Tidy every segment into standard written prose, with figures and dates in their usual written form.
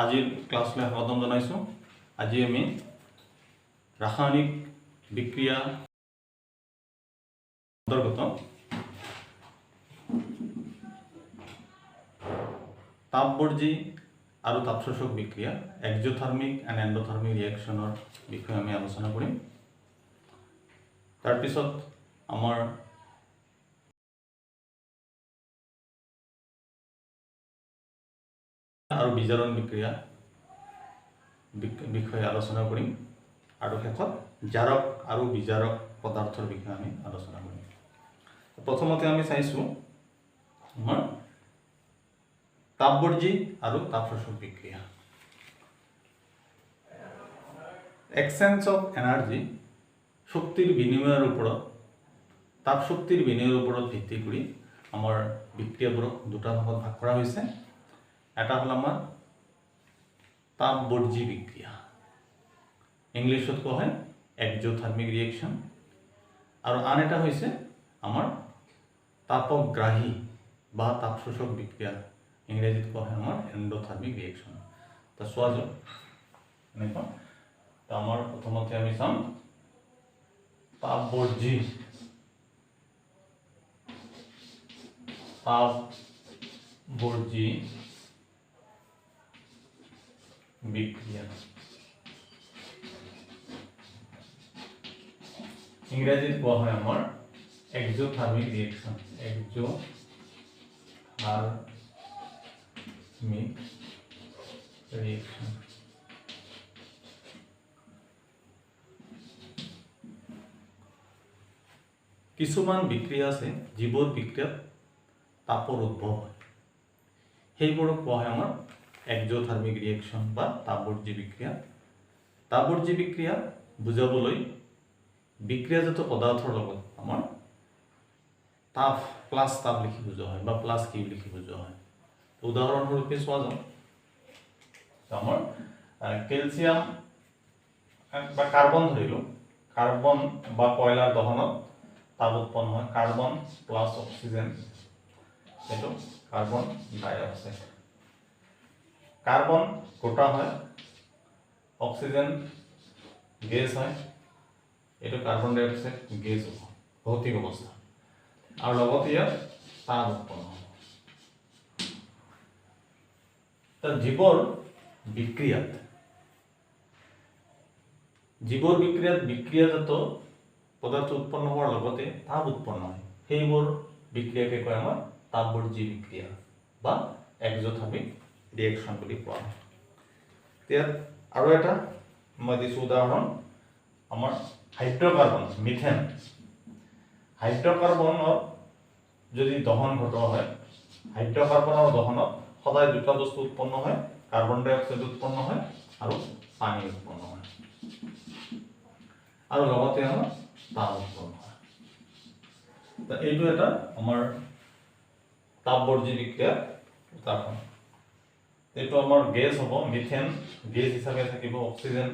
আজিৰ ক্লাছলৈ স্বাগতম জনাইছোঁ। আজি আমি ৰাসায়নিক বিক্ৰিয়া অন্তৰ্গত তাপবৰ্জী আৰু তাপশোষক বিক্ৰিয়া এক্সোথাৰ্মিক এণ্ড এণ্ডোথাৰ্মিক ৰিয়েকশ্যনৰ বিষয়ে আমি আলোচনা কৰিম। তাৰপিছত আমাৰ আৰু বিজাৰণ বিক্ৰিয়া বিষয়ে আলোচনা কৰিম আৰু শেষত জাৰক আৰু বিজাৰক পদাৰ্থৰ বিষয়ে আমি আলোচনা কৰিম। প্ৰথমতে আমি চাইছোঁ আমাৰ তাপবৰ্জী আৰু তাপশোষক বিক্ৰিয়া। এক্সচেঞ্জ অফ এনাৰ্জি শক্তিৰ বিনিময়ৰ ওপৰত তাপ শক্তিৰ বিনিময়ৰ ওপৰত ভিত্তি কৰি আমাৰ বিক্ৰিয়াবোৰক দুটা ভাগত ভাগ কৰা হৈছে। এটা হল আমাৰ তাপবৰ্জী বিক্ৰিয়া, ইংলিছত কোৱা হয় এক্সোথাৰ্মিক ৰিয়েকশ্যন, আৰু আন এটা হৈছে আমাৰ তাপগ্ৰাহী বা তাপশোষক বিক্ৰিয়া, ইংৰাজীত কোৱা হয় আমাৰ এণ্ডোথাৰ্মিক ৰিয়েকশ্যন। তো চোৱা যাওক এনেকুৱা। তো আমাৰ প্ৰথমতে আমি চাম তাপবৰ্জী বিক্ৰিয়া, ইংৰেজিত কোৱা হয় আমাৰ এক্সোথাৰ্মিক ৰিয়েকশ্যন, এক্সোথাৰ্মিক ৰিয়েকশ্যন। কিছুমান বিক্ৰিয়া আছে যিবোৰ বিক্ৰিয়াত তাপৰ উদ্ভৱ হয়, সেইবোৰক কোৱা হয় আমাৰ এক্সোথাৰ্মিক ৰিয়েকশ্যন বা তাপবৰ্জী বিক্ৰিয়া। তাপবৰ্জী বিক্ৰিয়া বুজাবলৈ বিক্ৰিয়াজাত পদাৰ্থৰ লগত আমাৰ তাপ প্লাছ তাপ লিখি বুজোৱা হয় বা প্লাছ কিউ লিখি বুজোৱা হয়। উদাহৰণস্বৰূপে চোৱা যাওক, আমাৰ কেলছিয়াম বা কাৰ্বন ধৰিলোঁ, কাৰ্বন বা কয়লাৰ দহনত তাপ উৎপন্ন হয়। কাৰ্বন প্লাছ অক্সিজেন, এইটো কাৰ্বন ডাই অক্সাইড। কাৰ্বন গোটা হয়, অক্সিজেন গেছ হয়, এইটো কাৰ্বন ডাই অক্সাইড গেছ হ'ব ভৌতিক অৱস্থা, আৰু লগতে ইয়াত তাপ উৎপন্ন হ'ব। জীৱৰ বিক্ৰিয়াত বিক্ৰিয়াজাত পদাৰ্থ উৎপন্ন হোৱাৰ লগতে তাপ উৎপন্ন হয়, সেইবোৰ বিক্ৰিয়াকে কয় আমাৰ তাপবৰ্জী বিক্ৰিয়া বা এক্সোথাৰ্মিক ৰিয়েকশ্যন বুলি কোৱা হয়। ইয়াত আৰু এটা মই দিছোঁ উদাহৰণ, আমাৰ হাইড্ৰকাৰ্বন, মিথেন। হাইড্ৰকাৰ্বনৰ যদি দহন ঘটোৱা হয়, হাইড্ৰকাৰ্বনৰ দহনত সদায় দুটা বস্তু উৎপন্ন হয়, কাৰ্বন ডাই অক্সাইড উৎপন্ন হয় আৰু পানী উৎপন্ন হয়, আৰু লগতে আমাৰ তাপ উৎপন্ন হয়। এইটো এটা আমাৰ তাপবৰ্জী বিক্ৰিয়াৰ উদাহৰণ। এইটো আমাৰ গেছ হ'ব, মিথেন গেছ হিচাপে থাকিব, অক্সিজেন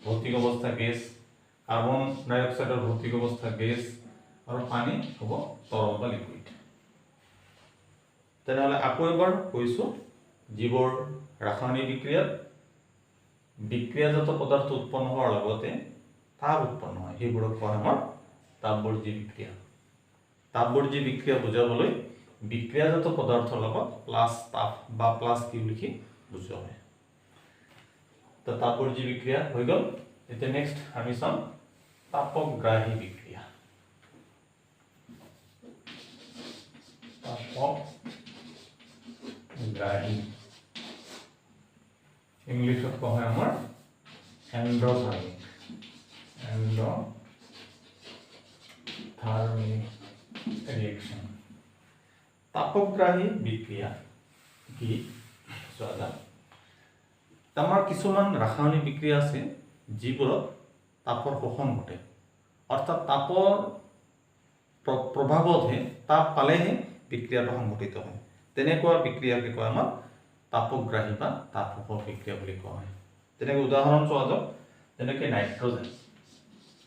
ভৌতিক অৱস্থা গেছ, কাৰ্বন ডাই অক্সাইডৰ ভৌতিক অৱস্থা গেছ, আৰু পানী হ'ব তৰল বা লিকুইড। তেনেহ'লে আকৌ এবাৰ কৈছোঁ, যিবোৰ ৰাসায়নিক বিক্ৰিয়াত বিক্ৰিয়াজাত পদাৰ্থ উৎপন্ন হোৱাৰ লগতে তাপ উৎপন্ন হয়, সেইবোৰক কোৱা হয় আমাৰ তাপবৰ্জী বিক্ৰিয়া। তাপবৰ্জী বিক্ৰিয়া বুজাবলৈ বিক্ৰিয়াজাত পদাৰ্থৰ লগত প্লাছ তাপ বা প্লাছ কিউ লিখি বুজোৱা হয়। তো তাপবৰ্জী বিক্ৰিয়া হৈ গ'ল। এতিয়া নেক্সট আমি চাম তাপগ্ৰাহী বিক্ৰিয়া। তাপগ্ৰাহী, ইংলিছত কোৱা হয় আমাৰ এণ্ডোথাৰ্মিক ৰিয়েকশ্যন। তাপগ্ৰাহী বিক্ৰিয়া কি চোৱা যাক। আমাৰ কিছুমান ৰাসায়নিক বিক্ৰিয়া আছে যিবোৰত তাপৰ শোষণ ঘটে, অৰ্থাৎ তাপৰ প্ৰভাৱতহে, তাপ পালেহে বিক্ৰিয়াটো সংঘটিত হয়। তেনেকুৱা বিক্ৰিয়াকে কয় আমাৰ তাপগ্ৰাহী বা তাপশোষক বিক্ৰিয়া বুলি কোৱা হয়। তেনেকৈ উদাহৰণ চোৱা যাওক, যেনেকৈ নাইট্ৰজেন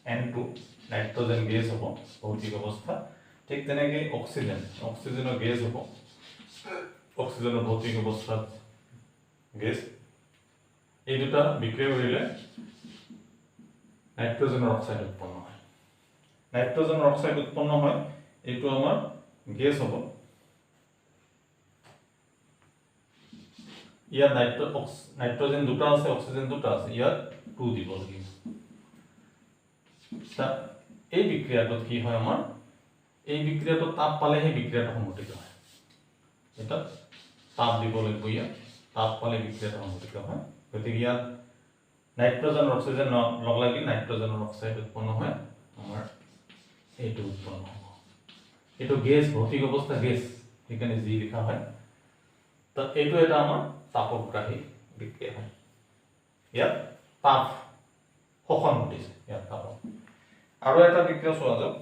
N2, নাইট্ৰজেন গেছ হ'ব ভৌতিক অৱস্থা। ঠিক তেনেকৈ অক্সিজেনৰ গেছ হ'ব, অক্সিজেনৰ ভৌতিক অৱস্থাত গেছ। এই দুটা বিক্ৰিয়া কৰিলে নাইট্ৰজেনৰ অক্সাইড উৎপন্ন হয়। নাইট্ৰজেনৰ অক্সাইড উৎপন্ন হয়, এইটো আমাৰ গেছ হ'ব। ইয়াত নাইট্ৰজেন দুটা আছে, অক্সিজেন দুটা আছে, ইয়াত 2 দিব লাগিব। এই বিক্রিয়াটো কি হয় আমাৰ, এই বিক্রিয়াটো তাপ পালেহে বিক্রিয়াটো সংঘটিত হয়। এটা তাপ দিব লাগিব, ইয়াত তাপ পালে বিক্রিয়াটো সংঘটিত হয়। গতিকে ইয়াত নাইট্ৰজেন অক্সিজেন লগ লাগি নাইট্ৰজেনৰ অক্সাইড উৎপন্ন হয়, আমাৰ এইটো উৎপন্ন হ'ব। এইটো গেছ, ভৌতিক অৱস্থা গেছ, সেইকাৰণে জি লিখা হয়। তো এইটো এটা আমাৰ তাপগ্ৰাহী বিক্ৰিয়া হয়। ইয়াত তাপ শোষণ ঘটিছে, ইয়াত তাপ। আৰু এটা বিক্ৰিয়া চোৱা যাওক,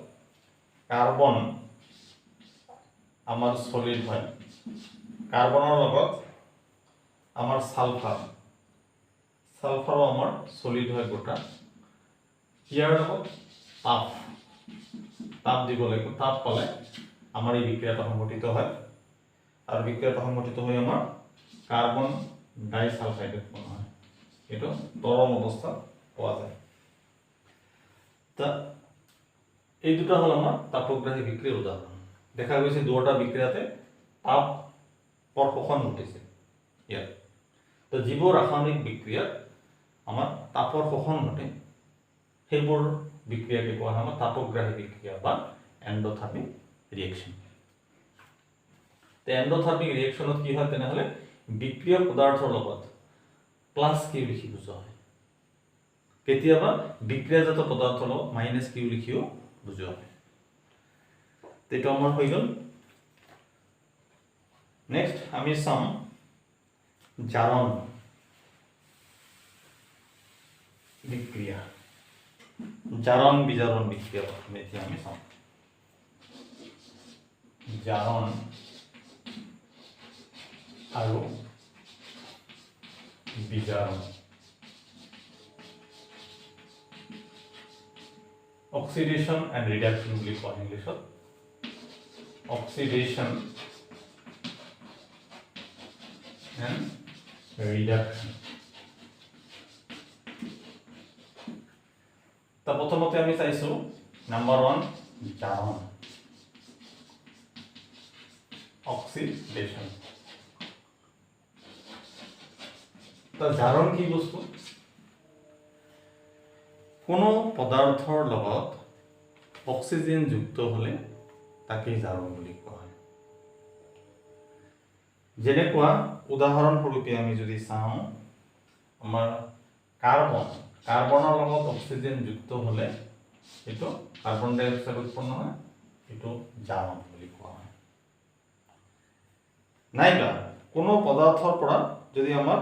কাৰ্বন আমাৰ সলিড হয়, কাৰ্বনৰ লগত আমাৰ সালফাৰো আমাৰ সলিড হয় গোটা। ইয়াৰ লগত তাপ দিব লাগিব, তাপ পালে আমাৰ এই বিক্ৰিয়াটো সংঘটিত হয়। আৰু বিক্ৰিয়াটো সংঘটিত হৈ আমাৰ কাৰ্বন ডাইসালফাইড উৎপন্ন হয়। এইটো তৰল অৱস্থাত পোৱা যায়। তা এই দুটা হল আমাৰ তাপগ্ৰাহী বিক্ৰিয়াৰ উদাহৰণ। দেখা গৈছে দুটা বিক্ৰিয়াতে তাপৰ শোষণ ঘটিছে ইয়াত। তো যিবোৰ ৰাসায়নিক বিক্ৰিয়াত আমাৰ তাপৰ শোষণ ঘটে, সেইবোৰ বিক্ৰিয়াকে কোৱা হয় আমাৰ তাপগ্ৰাহী বিক্ৰিয়া বা এন্ডোথাৰ্মিক ৰিয়েকশন। তো এন্ডোথাৰ্মিক ৰিয়েকশনত কি হয় তেনেহলে, বিক্ৰিয় পদাৰ্থৰ লগত প্লাস কিউ লিখি বুজোৱা হয়। কেতিয়াবা বিক্ৰিয়াজাত পদাৰ্থৰ লগত মাইনাস কিউ লিখিও বুজোৱা হয়। এইটো আমাৰ হৈ গ'ল। নেক্সট আমি চাম জাৰণ বিক্ৰিয়া, জাৰণ বিজাৰণ বিক্ৰিয়া প্ৰথমে এতিয়া আমি চাম। জাৰণ আৰু বিজারণ, অক্সিডেশন এন্ড রিডাকশন বুলি কয় ইংলিছত। Oxidation and reduction. তা প্রথমতে আমি চাইছো নাম্বার 1 জারণ, অক্সিডেশন। তা জারণ কি বস্তু? কোনো পদাৰ্থৰ লগত অক্সিজেন যুক্ত হলে তাকে জাৰণ বুলি কোৱা হয়। যেনেকুৱা উদাহৰণস্বৰূপে আমি যদি চাওঁ, আমাৰ কাৰ্বনৰ লগত অক্সিজেন যুক্ত হলে এইটো কাৰ্বন ডাই অক্সাইড উৎপন্ন হয়, এইটো জাৰণ বুলি কোৱা হয়। নাইবা কোনো পদাৰ্থৰ পৰা যদি আমাৰ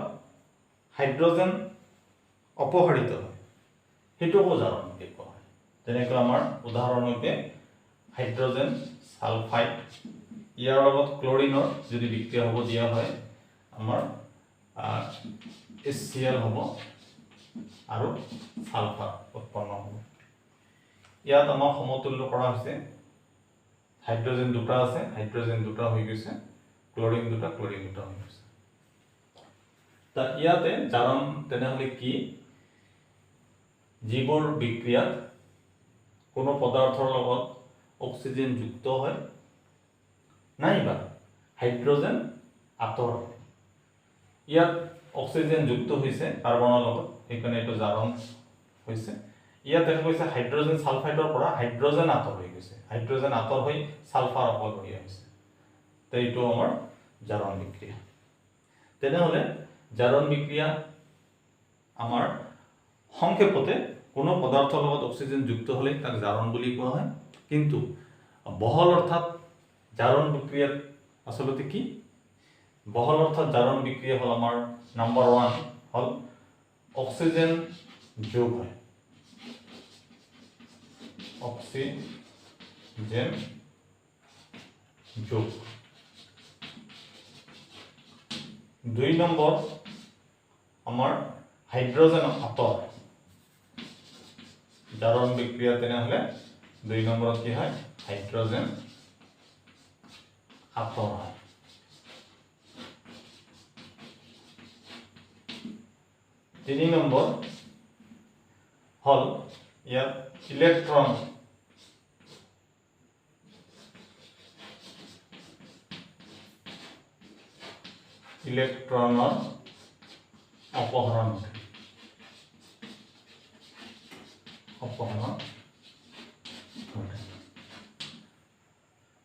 হাইড্ৰোজেন অপসাৰিত হয়, সেইটোকো জাৰণ বুলি কোৱা হয়। যেনেকৈ আমাৰ উদাহৰণস্বৰূপে হাইড্ৰোজেন সালফাইড, ইয়াৰ লগত ক্লোৰিনৰ যদি বিক্ৰিয়া হ'ব দিয়া হয়, আমাৰ HCl হ'ব আৰু সালফাৰ উৎপন্ন হ'ব। ইয়াত আমাৰ সমতুল্য কৰা হৈছে, হাইড্ৰোজেন দুটা আছে, হাইড্ৰোজেন দুটা হৈ গৈছে, ক্লোৰিন দুটা হৈ গৈছে। তা ইয়াতে জাৰণ তেনেহলে কি? যিবোৰ বিক্ৰিয়াত কোনো পদাৰ্থৰ লগত অক্সিজেন যুক্ত হয়, নাইবা হাইড্ৰোজেন আঁতৰ হয়। ইয়াত অক্সিজেন যুক্ত হৈছে কাৰ্বনৰ লগত, সেইকাৰণে এইটো জাৰণ হৈছে। ইয়াত দেখা গৈছে হাইড্ৰোজেন সালফাইডৰ পৰা হাইড্ৰোজেন আঁতৰ হৈ গৈছে, হাইড্ৰোজেন আঁতৰ হৈ সালফাৰ অকল হৈ আহিছে। তো এইটো আমাৰ জাৰণ বিক্ৰিয়া। তেনেহলে জাৰণ বিক্ৰিয়া আমাৰ সংক্ষেপতে কোনো পদাৰ্থৰ লগত অক্সিজেন যুক্ত হলে তাক জাৰণ বুলি কোৱা হয়। কিন্তু বহল অর্থাৎ জারণ বিক্রিয়া আসলে কি? বহল অর্থাৎ জারণ বিক্রিয়া হল আমার নাম্বার 1 হল অক্সিজেন যোগ হয়, অক্সিজেন যোগ। 2 নম্বৰ আমাৰ হাইড্ৰোজেন আঁতৰ, জাৰণ বিক্ৰিয়া তেনেহলে 2 নম্বৰত কি হয়? হাইড্ৰোজেন আঁতৰ হয়। 3 নম্বৰ হল ইয়াত ইলেক্ট্ৰনৰ অপহৰণ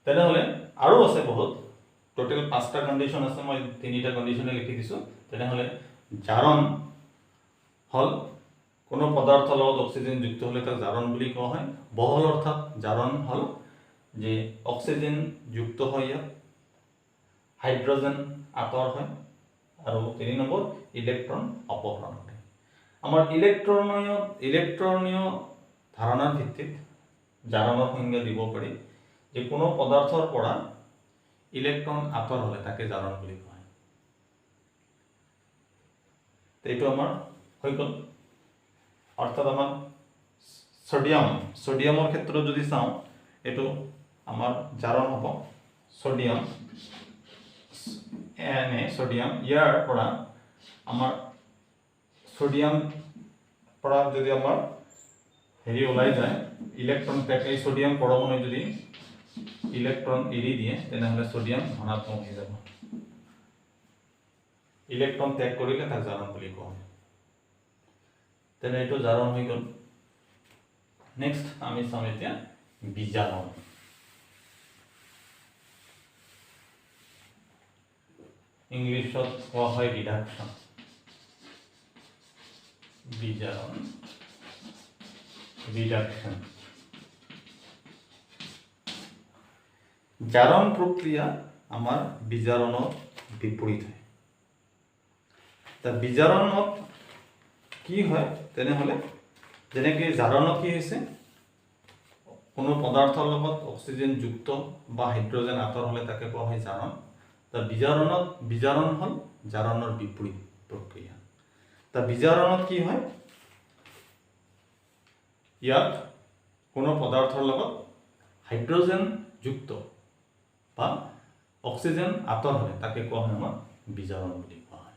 তেনেহলে আৰু আছে বহুত টোটাল 5টা কন্ডিশন আছে মই 3টা কন্ডিশনে লিখি দিছো তেনেহলে জাৰণ হল কোনো পদাৰ্থৰ লগত অক্সিজেন যুক্ত হলে তাক জাৰণ বুলি কোৱা হয় বহল অৰ্থাৎ জাৰণ হল যে অক্সিজেন যুক্ত হয় ইয়াত হাইড্ৰোজেন আঁতৰ হয় আৰু 3 নম্বৰ ইলেক্ট্ৰন অপহৰণ হয় আমাৰ ইলেক্ট্ৰনীয় ধাৰণাৰ ভিত্তিত জাৰণৰ সংজ্ঞা দিব পাৰি যে কোনো পদাৰ্থৰ পৰা ইলেক্ট্ৰন আঁতৰ হলে তাকে জাৰণ বুলি কোৱা হয় এইটো আমাৰ হৈ গ'ল অৰ্থাৎ আমাৰ সোডিয়ামৰ ক্ষেত্ৰত যদি চাওঁ এইটো আমাৰ জাৰণ হ'ব সোডিয়াম ইয়াৰ পৰা আমাৰ সোডিয়াম পৰা যদি আমাৰ হেৰি ওলাই যায় ইলেক্ট্ৰন ত্যাগ এই সোডিয়াম পৰমাণু যদি ইলেক্ট্ৰন এৰি দিয়ে তেনেহলে সোডিয়াম ধনাত্মক হৈ যাব ইলেক্ট্ৰন ত্যাগ কৰিলে তাক জাৰণ বুলি কোৱা হয় তেনে এইটো জাৰণ হৈ গ'ল নেক্সট আমি চাম এতিয়া বিজাৰণ ইংলিছত কোৱা হয় ৰিডাকশন বিজাৰণ ৰিডাকশন জাৰণ প্ৰক্ৰিয়া আমাৰ বিজাৰণত বিপৰীত হয় তা বিজাৰণত কি হয় তেনেহলে যেনেকৈ জাৰণত কি হৈছে কোনো পদাৰ্থৰ লগত অক্সিজেন যুক্ত বা হাইড্ৰোজেন আঁতৰ হলে তাকে কোৱা হয় জাৰণ তা বিজাৰণ হল জাৰণৰ বিপৰীত প্ৰক্ৰিয়া তা বিজাৰণত কি হয় ইয়াত কোনো পদাৰ্থৰ লগত হাইড্ৰোজেন যুক্ত বা অক্সিজেন আঁতৰ হলে তাকে কোৱা হয় আমাৰ বিজাৰণ বুলি কোৱা হয়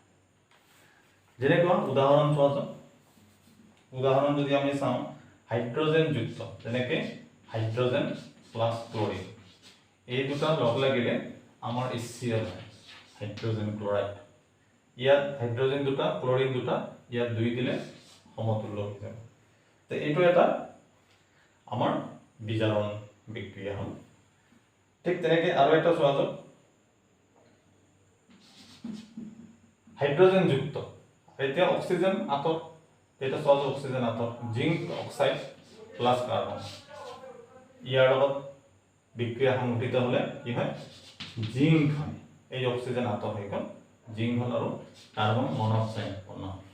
যেনেকুৱা উদাহৰণ চোৱা যাওক উদাহৰণ যদি আমি চাওঁ হাইড্ৰোজেন যুক্ত যেনেকৈ হাইড্ৰোজেন প্লাস ক্লোৰিন এই দুটা লগ লাগিলে আমাৰ HCl হয় হাইড্ৰোজেন ক্লোৰাইড ইয়াত হাইড্ৰোজেন দুটা ক্লোৰিন দুটা ইয়াত দুই দিলে সমতুল্য হৈ যাব তো এইটো এটা আমাৰ বিজাৰণ বিক্ৰিয়া হ'ল ঠিক তেনেকৈ আৰু এটা চোৱা যাওক হাইড্ৰোজেন যুক্ত এতিয়া অক্সিজেন আঁতৰ এটা চোৱা যাওক অক্সিজেন আঁতৰ জিংক অক্সাইড প্লাস কাৰ্বন ইয়াৰ লগত বিক্ৰিয়া সংঘটিত হলে কি হয় জিংক হয় এই অক্সিজেন আঁতৰ হৈ গ'ল জিংক হল আৰু কাৰ্বন মনোক্সাইড উৎপন্ন হয়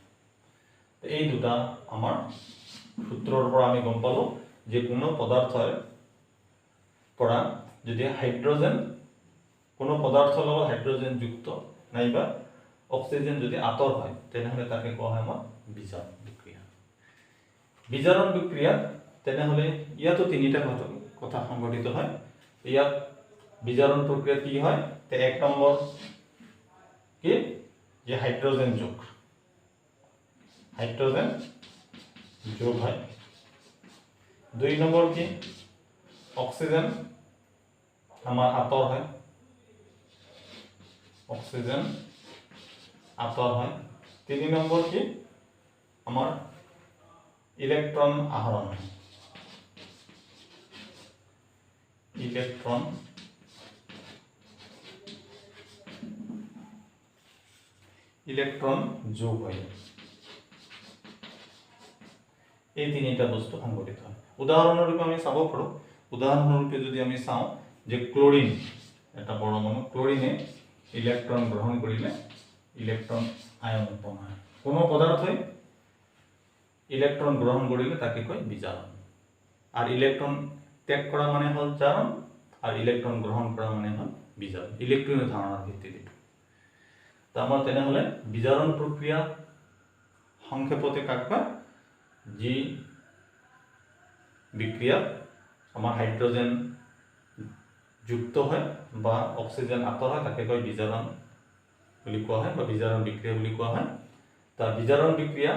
এই দুটা আমাৰ সূত্ৰৰ পৰা আমি গম পালো যে কোনো পদাৰ্থৰ পৰা যদি হাইড্ৰোজেন কোনো পদাৰ্থৰ লগত হাইড্ৰোজেন যুক্ত নাইবা অক্সিজেন যদি আঁতৰ হয় তেনেহলে তাকে কোৱা হয় আমাৰ বিজাৰণ বিক্ৰিয়া বিজাৰণ বিক্ৰিয়া তেনেহলে ইয়াতো তিনিটা কথা সংঘটিত হয় ইয়াত বিজাৰণ প্ৰক্ৰিয়াত কি হয় তে এক নম্বৰ কি যে হাইড্ৰোজেন যোগ হয় দুই নম্বৰ কি অক্সিজেন আমাৰ আঁতৰ হয় তিনি নম্বৰ কি আমাৰ ইলেক্ট্ৰন আহৰণ হয় ইলেক্ট্ৰন যোগ হয় এই তিনিটা বস্তু সংঘটিত হয় উদাহৰণস্বৰূপে আমি চাব পাৰোঁ উদাহৰণস্বৰূপে যদি আমি চাওঁ যে ক্লোৰিন এটা পৰমাণু ক্লোৰিনে ইলেক্ট্ৰন গ্ৰহণ কৰিলে ইলেক্ট্ৰন আয়ন উৎপন্ন হয় কোনো পদাৰ্থই ইলেক্ট্ৰন গ্ৰহণ কৰিলে তাকে কয় বিজাৰণ আর ইলেকট্রন ত্যাগ করা মানে হল জারণ আর ইলেকট্রন গ্রহণ করা মানে হল বিজারণ ইলেকট্রনের ধারণার ভিত্তিতে তো আমার তেনেহলে বিজারণ প্রক্রিয়া সংক্ষেপতে কাক কয় যি বিক্রিয়া আমার হাইড্রোজেন যুক্ত হয় বা অক্সিজেন আঁতৰ হয় তাকে কয় বিজাৰণ বুলি কোৱা হয় বা বিজাৰণ বিক্ৰিয়া বুলি কোৱা হয় তাৰ বিজাৰণ বিক্ৰিয়া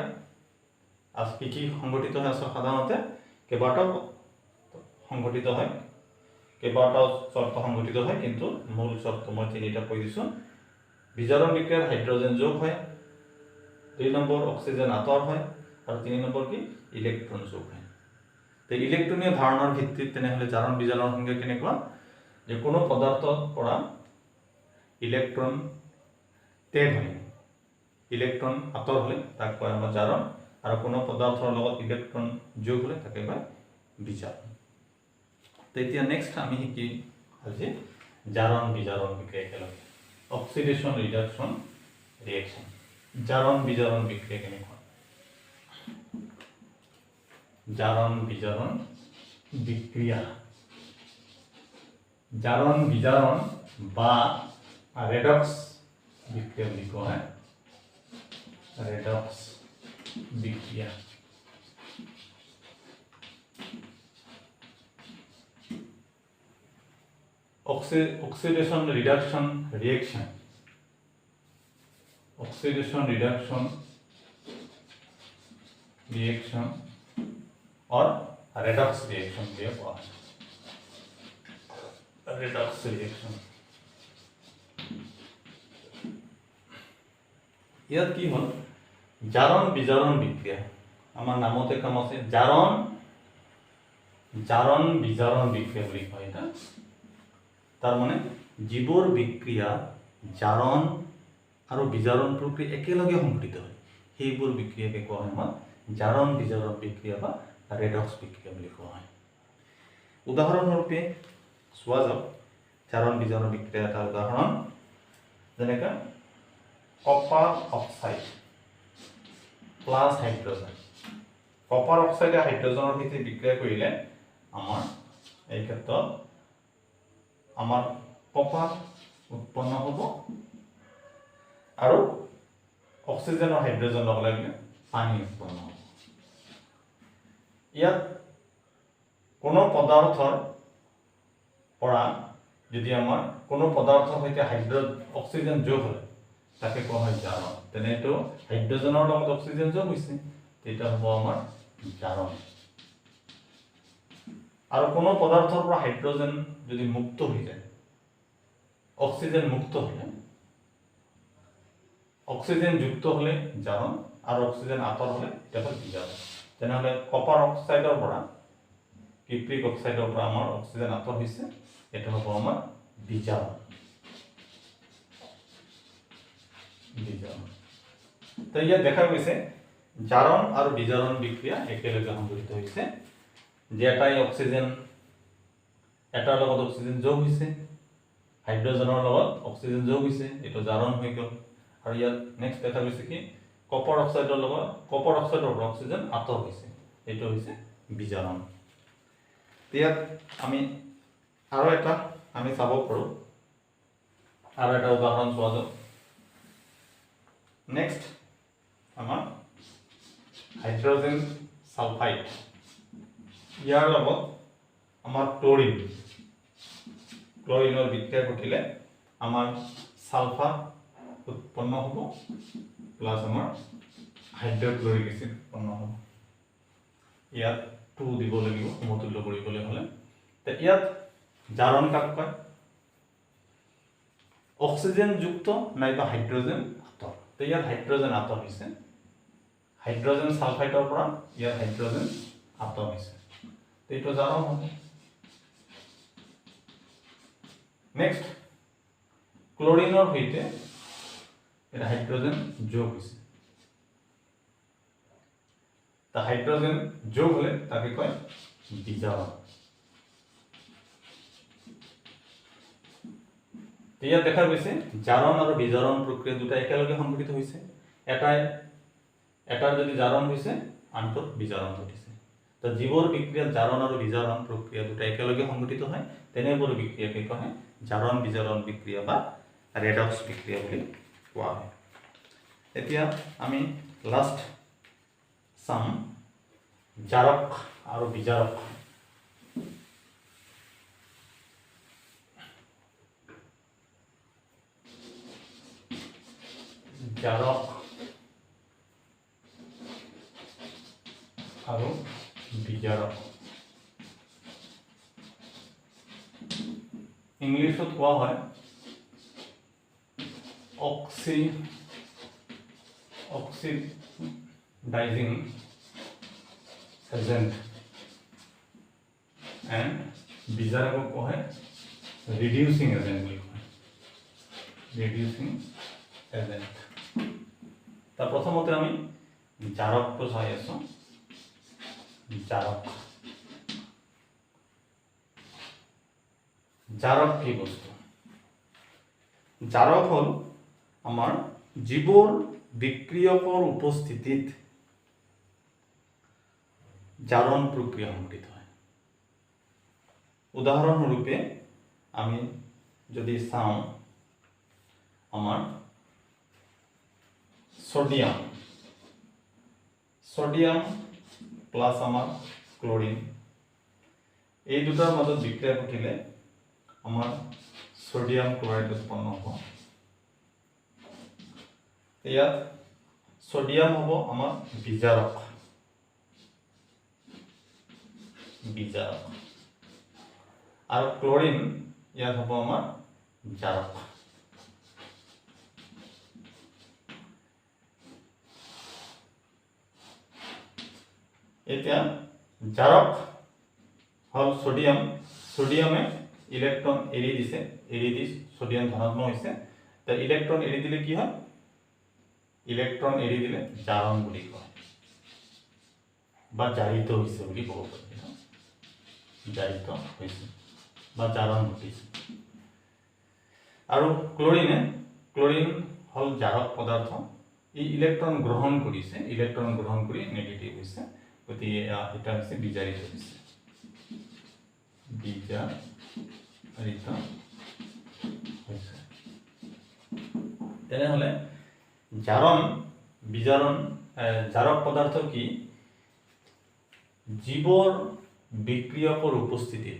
আজ কি কি সংঘটিত হয় আছে সাধাৰণতে কেইবাটাও সংঘটিত হয়, কেইবাটাও শর্ত সংঘটিত হয়, কিন্তু মূল শর্ত মই তিনিটা কৈ দিছো। বিজারণ বিক্রিয়াত হাইড্রোজেন যোগ হয়, 2 নম্বৰ অক্সিজেন আঁতৰ হয়, আৰু 3 নম্বৰ কি ইলেক্ট্ৰন যোগ হয়। তো ইলেক্ট্ৰনীয় ধাৰণাৰ ভিত্তিত তেনেহ'লে জাৰণ বিজাৰণৰ সংজ্ঞা কেনেকুৱা, যে কোনো পদাৰ্থৰ পৰা ইলেক্ট্ৰন ত্যাগ হয়, ইলেক্ট্ৰন আঁতৰ হ'লে তাক কয় আমাৰ জাৰণ, আৰু কোনো পদাৰ্থৰ লগত ইলেক্ট্ৰন যোগ হ'লে তাকে কয় বিজাৰণ। তো এতিয়া নেক্সট আমি শিকি আজি জাৰণ বিজাৰণ বিক্ৰিয়া একেলগে। অক্সিডেশন ৰিডাকশন ৰিঅ্যাকশন, জাৰণ বিজাৰণ বিক্ৰিয়া কেনেকুৱা। জাৰণ বিজাৰণ বিক্ৰিয়া, জাৰণ বিজাৰণ বা ৰেডক্স বিক্ৰিয়া বুলি কোৱা হয়, রেডক্স বিক্রিয়া। oxidation reduction reaction, oxidation reduction reaction और redox reaction दिया हुआ है, redox reaction। ইয়াত কি হল জারণ বিজারণ বিক্রিয়া, আমার নামতে কাম আছে জারণ জারণ বিজারণ বিক্রিয়া বুলি কয় এটা। তার মানে জীবর বিক্রিয়া জারণ আর বিজারণ প্রক্রিয়া একেলগে সংঘটিত হয়, সেইবোৰ বিক্ৰিয়াকে কোৱা হয় আমাৰ জাৰণ বিজাৰণ বিক্ৰিয়া বা ৰেডক্স বিক্ৰিয়া বুলি কোৱা হয়। উদাহৰণস্বৰূপে চোৱা যাওক জাৰণ বিজাৰণ বিক্ৰিয়া এটা উদাহৰণ, যেনেকৈ copper oxide plus hydrogen, copper অক্সাইডে হাইড্ৰোজেনৰ সৈতে বিক্ৰিয়া কৰিলে আমাৰ এই ক্ষেত্ৰত আমাৰ কপাৰ উৎপন্ন হব, আৰু অক্সিজেন আৰু হাইড্ৰোজেন লগ লাগিলে পানী উৎপন্ন হব। ইয়াত কোনো পদাৰ্থৰ পৰা যদি আমাৰ কোনো পদাৰ্থৰ সৈতে অক্সিজেন যোগ হয় তাকে কোৱা হয় জাৰণ। তেনেতো হাইড্ৰোজেনৰ লগত অক্সিজেন যোগ হৈছে, তেতিয়া হ'ব আমাৰ জাৰণ। আৰু কোনো পদাৰ্থৰ পৰা হাইড্ৰোজেন যদি মুক্ত হৈ যায়, অক্সিজেন মুক্ত হলে, অক্সিজেন যুক্ত হলে জারণ, আর অক্সিজেন আঁতৰ হলে এটা হল বিজাৰণ। তেনেহলে কপাৰ অক্সাইডৰ পৰা কিপ্ৰিক অক্সাইডৰ পৰা আমাৰ অক্সিজেন আঁতৰ হৈছে, এটা হ'ব আমাৰ বিজাৰণ। বিজাৰণ তো ইয়াত দেখা গৈছে জাৰণ আৰু বিজাৰণ বিক্ৰিয়া একেলগে সংঘটিত হৈছে, যে এটাই অক্সিজেন এটাৰ লগত অক্সিজেন যোগ হৈছে, হাইড্ৰোজেনৰ লগত অক্সিজেন যোগ হৈছে, এইটো জাৰণ হৈ গ'ল। আৰু ইয়াত নেক্সট দেখা গৈছে কি কপাৰ অক্সাইডৰ লগত কপাৰ অক্সাইডৰ পৰা অক্সিজেন আঁতৰ হৈছে, এইটো হৈছে বিজাৰণ। ইয়াত আমি আৰু এটা আমি চাব পাৰোঁ, আৰু এটা উদাহৰণ চোৱা যাওক। নেক্সট আমাৰ হাইড্ৰোজেন সালফাইড, ইয়াৰ লগত আমাৰ ক্লোৰিনৰ বিক্ৰিয়া ঘটিলে আমাৰ সালফাৰ উৎপন্ন হ'ব, প্লাস আমাৰ হাইড্ৰোক্লোৰিক এসিড উৎপন্ন হ'ব। ইয়াত 2 দিব লাগিব সমতুল্য কৰিবলৈ হ'লে। তো ইয়াত জাৰণ কাক কয়, অক্সিজেন যুক্ত নাইবা হাইড্ৰোজেন আঁতৰ। তো ইয়াত হাইড্ৰোজেন আঁতৰ হৈছে, হাইড্ৰোজেন সালফাইডৰ পৰা ইয়াত হাইড্ৰোজেন আঁতৰ হৈছে, তো এইটো জাৰণ হ'ব। নেক্সট ক্লোৰিনৰ সৈতে এটা হাইড্ৰোজেন যোগ হৈছে, তা হাইড্ৰোজেন যোগ হলে তাকে কয় বিজাৰণ। ইয়াত দেখা গৈছে জাৰণ আৰু বিজাৰণ প্ৰক্ৰিয়া দুটা একেলগে সংঘটিত হৈছে, এটাৰ যদি জাৰণ হৈছে আনটোৰ বিজাৰণ ঘটিছে। তো জীৱৰ বিক্ৰিয়াত জাৰণ আৰু বিজাৰণ প্ৰক্ৰিয়া দুটা একেলগে সংঘটিত হয়, তেনেবোৰ বিক্ৰিয়াকে কোৱা হয় জাৰণ বিজাৰণ বিক্ৰিয়া বা ৰেডক্স বিক্ৰিয়া বুলি কোৱা হয়। এতিয়া আমি লাষ্ট চাম জাৰক আৰু বিজাৰক। জাৰক আৰু বিজাৰক। ইংলিছত কোৱা হয় অক্সিডাইজিং এজেন্ট এণ্ড বিজাৰকক কোৱা হয় ৰিডিউচিং এজেন্ট বুলি কয়। Reducing agent. তাৰ প্ৰথমতে আমি জাৰকটো চাই আছো। জাৰক জাৰক কি বস্তু? জাৰক হ'ল আমাৰ যিবোৰ বিক্ৰিয়কৰ উপস্থিতিত জাৰণ প্ৰক্ৰিয়া সংঘটিত হয়। উদাহৰণস্বৰূপে আমি যদি চাওঁ আমাৰ সোডিয়াম প্লাছ আমাৰ ক্লোৰিন এই দুটাৰ মাজত বিক্ৰিয়া ঘটিলে আমাৰ সোডিয়াম ক্লোৰাইড উৎপন্ন হ'ব। ইয়াত সোডিয়াম হ'ব আমাৰ বিজাৰক আৰু ক্লোৰিন ইয়াত হ'ব আমাৰ জাৰক। এতিয়া জাৰক হ'ল সোডিয়ামে ইলেক্ট্ৰন এৰি দিছে, এৰি দি সোডিয়াম ধনাত্মক হৈছে। ইলেক্ট্ৰন এৰি দিলে কি হয়? ইলেক্ট্ৰন এৰি দিলে জাৰণ বুলি কয় বা জাৰিত হৈছে বুলি ক'ব পাৰি। জাৰিত হৈছে বা জাৰণ ঘটিছে। আৰু ক্লোৰিন হ'ল জাৰক পদাৰ্থ। ই ইলেক্ট্ৰন গ্ৰহণ কৰিছে, ইলেক্ট্ৰন গ্ৰহণ কৰি নেগেটিভ হৈছে, গতিকে এটা হৈছে বিজাৰিত হৈছে। বিজাৰিত হৈছে। তেনেহ'লে জাৰক পদাৰ্থ কি? যিবোৰ বিক্ৰিয়কৰ উপস্থিতিত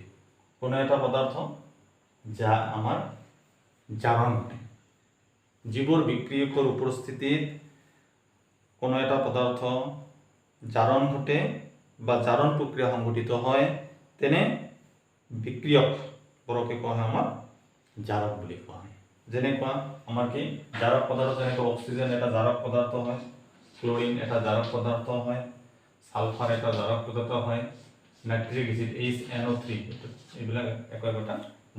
কোনো এটা পদাৰ্থ যা আমাৰ জাৰণ ঘটে। যিবোৰ বিক্ৰিয়কৰ উপস্থিতিত কোনো এটা পদাৰ্থ জাৰণ ঘটে বা জাৰণ প্ৰক্ৰিয়া সংঘটিত হয়, তেনে বিক্ৰিয়কবোৰকে কোৱা হয় আমাৰ জাৰক বুলি কোৱা হয়। যেনেকুৱা আমাৰ কি জাৰক পদাৰ্থ, যেনেকৈ অক্সিজেন এটা জাৰক পদাৰ্থ হয়, ক্লোৰিন এটা জাৰক পদাৰ্থ হয়, সালফাৰ এটা জাৰক পদাৰ্থ হয়, নাইট্ৰিক এচিড HNO3 এইবিলাক একোটা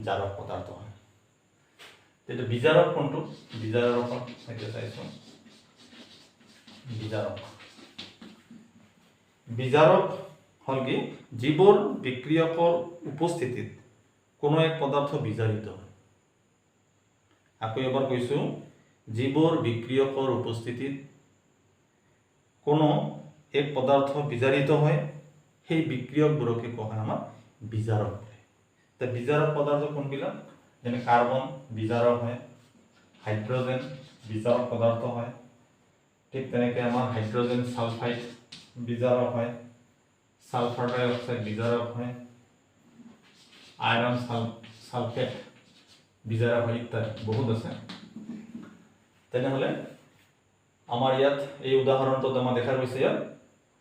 জাৰক পদাৰ্থ হয়। এতিয়া বিজাৰক কোনটো? বিজাৰক এতিয়া চাইছো। বিজাৰক হ'ল কি? যিবোৰ বিক্ৰিয়কৰ উপস্থিতিত কোনো এক পদাৰ্থ বিজাৰিত হয়। আকৌ এবাৰ কৈছো, যিবোৰ বিক্ৰিয়কৰ উপস্থিতিত কোনো এক পদাৰ্থ বিজাৰিত হয়, সেই বিক্ৰিয়কবোৰকে কোৱা হয় আমাৰ বিজাৰক বুলি। বিজাৰক পদাৰ্থ কোনবিলাক? যেনে কাৰ্বন বিজাৰক হয়, হাইড্ৰজেন বিজাৰক পদাৰ্থ হয়, ঠিক তেনেকৈ আমাৰ হাইড্ৰজেন সালফাইড বিজাৰক হয়, সালফাৰ ডাই অক্সাইড বিজাৰক হয়, আইৰন সালফেট বিজাৰক হয়, ইত্যাদি বহুত আছে। তেনেহ'লে আমাৰ ইয়াত এই উদাহৰণটোত আমাৰ দেখা গৈছে, ইয়াত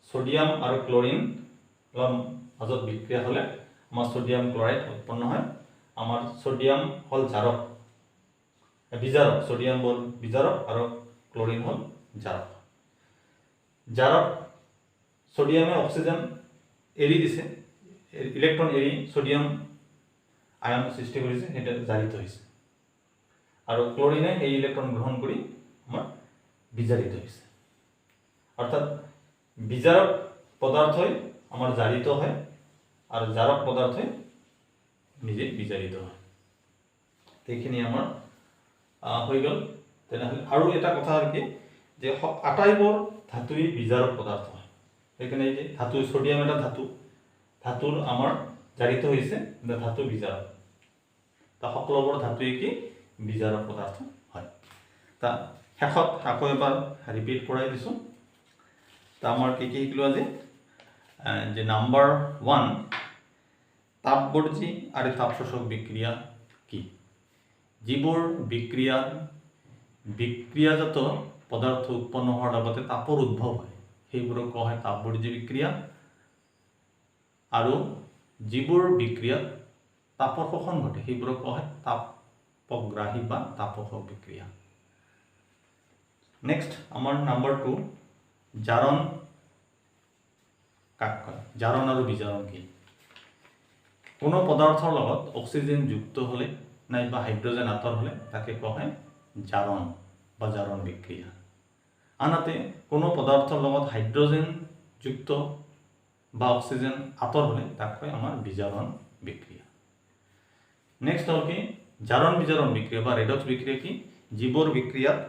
সোডিয়াম আৰু ক্লোৰিন মাজত বিক্ৰিয়া হ'লে আমাৰ সোডিয়াম ক্লোৰাইড উৎপন্ন হয়। আমাৰ সোডিয়াম হ'ল বিজাৰক, সোডিয়াম হ'ল বিজাৰক আৰু ক্লোৰিন হ'ল জাৰক। সোডিয়ামে অক্সিজেন এৰি দিছে, ইলেক্ট্ৰন এৰি সোডিয়াম আয়ন সৃষ্টি কৰিছে, সেইটো জাৰিত হৈছে। আৰু ক্লোৰিনে এই ইলেক্ট্ৰন গ্ৰহণ কৰি আমাৰ বিজাৰিত হৈছে। অৰ্থাৎ বিজাৰক পদাৰ্থই আমাৰ জাৰিত হয় আৰু জাৰক পদাৰ্থই নিজে বিজাৰিত হয়। এইখিনি আমাৰ হৈ গ'ল। তেনেহ'লে আৰু এটা কথা আৰু কি, যে আটাইবোৰ ধাতুই বিজাৰক পদাৰ্থ হয়। সেইকাৰণে এই যে ধাতু, সোডিয়াম এটা ধাতুৰ আমাৰ জাৰিত হৈছে, ধাতু বিজাৰক। সকলোবোৰ ধাতুৱে কি? বিজাৰক পদাৰ্থ হয়। শেষত আকৌ এবাৰ ৰিপিট কৰাই দিছোঁ। আমাৰ কি শিকিলোঁ আজি? যে নাম্বাৰ 1, তাপবৰ্জী আৰু তাপশোষক বিক্ৰিয়া কি? যিবোৰ বিক্ৰিয়াজাত পদাৰ্থ উৎপন্ন হওয়াৰ লগতে তাপৰ উদ্ভৱ হয়, সেইবোৰক কোৱা হয় তাপবৰ্জী বিক্ৰিয়া। আৰু যিবোৰ বিক্ৰিয়াত তাপৰ শোষণ ঘটে সেইবোৰক কোৱা হয় তাপগ্ৰাহী বা তাপশোষক বিক্ৰিয়া। নেক্সট আমাৰ নাম্বাৰ 2 জাৰণ কাক কয়? জাৰণ আৰু বিজাৰণ কি? কোনো পদাৰ্থৰ লগত অক্সিজেন যুক্ত হলে নাইবা হাইড্ৰজেন আঁতৰ হলে তাকে কোৱা হয় জাৰণ বা জাৰণ বিক্ৰিয়া। আনহাতে কোনো পদাৰ্থৰ লগত হাইড্ৰজেন যুক্ত বা অক্সিজেন আঁতৰ হলে তাক কয় আমাৰ বিজাৰণ বিক্ৰিয়া। নেক্সট হ'ল কি জাৰণ বিজাৰণ বিক্ৰিয়া বা ৰেডক্স বিক্ৰিয়া কি? যিবোৰ বিক্ৰিয়াত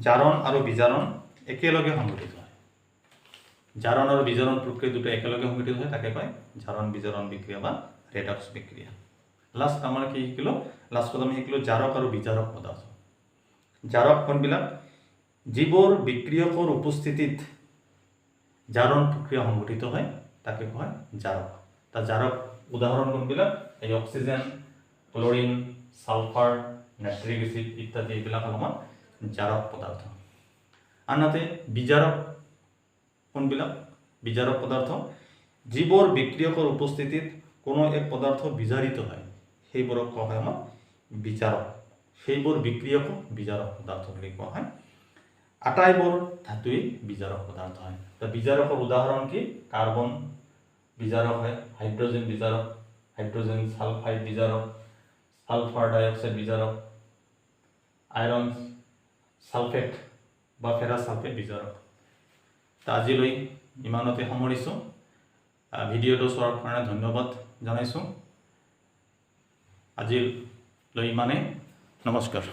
জাৰণ আৰু বিজাৰণ একেলগে সংঘটিত হয়। জাৰণ আৰু বিজাৰণ প্ৰক্ৰিয়া দুটো একেলগে সংঘটিত হয় তাকে কয় জাৰণ বিজাৰণ বিক্ৰিয়া বা ৰেডক্স বিক্ৰিয়া। লাষ্ট আমাৰ কি শিকিলো? লাষ্টত আমি শিকিলো জাৰক আৰু বিজাৰক পদাৰ্থ। জাৰক কোনবিলাক? যিবোৰ বিক্ৰিয়কৰ উপস্থিতিত জাৰণ প্ৰক্ৰিয়া সংঘটিত হয় তাকে কোৱা হয় জাৰক। তাৰ জাৰক উদাহৰণ কোনবিলাক? এই oxygen, chlorine, sulphur, nitric acid ইত্যাদি এইবিলাক আমাৰ জাৰক পদাৰ্থ। আনহাতে বিজাৰক কোনবিলাক? বিজাৰক পদাৰ্থ যিবোৰ বিক্ৰিয়কৰ উপস্থিতিত কোনো এক পদাৰ্থ বিজাৰিত হয় সেইবোৰক কোৱা হয় আমাৰ বিজাৰক। সেইবোৰ বিক্ৰিয়কক বিজাৰক পদাৰ্থ বুলি কোৱা হয়। আটাইবোৰ ধাতুৱেই বিজাৰক পদাৰ্থ হয়। বিজাৰকৰ উদাহৰণ কি? কাৰ্বন বিজাৰক হয়, হাইড্ৰজেন বিজাৰক, হাইড্ৰজেন সালফাইড বিজাৰক, সালফাৰ ডাইঅক্সাইড বিজাৰক, আইৰন সালফেট বা ফেৰাছ সালফেট বিজাৰক। আজিলৈ ইমানতে সামৰিছোঁ। ভিডিঅ'টো চোৱাৰ কাৰণে ধন্যবাদ জনাইছোঁ। আজিলৈ ইমানেই। নমস্কাৰ।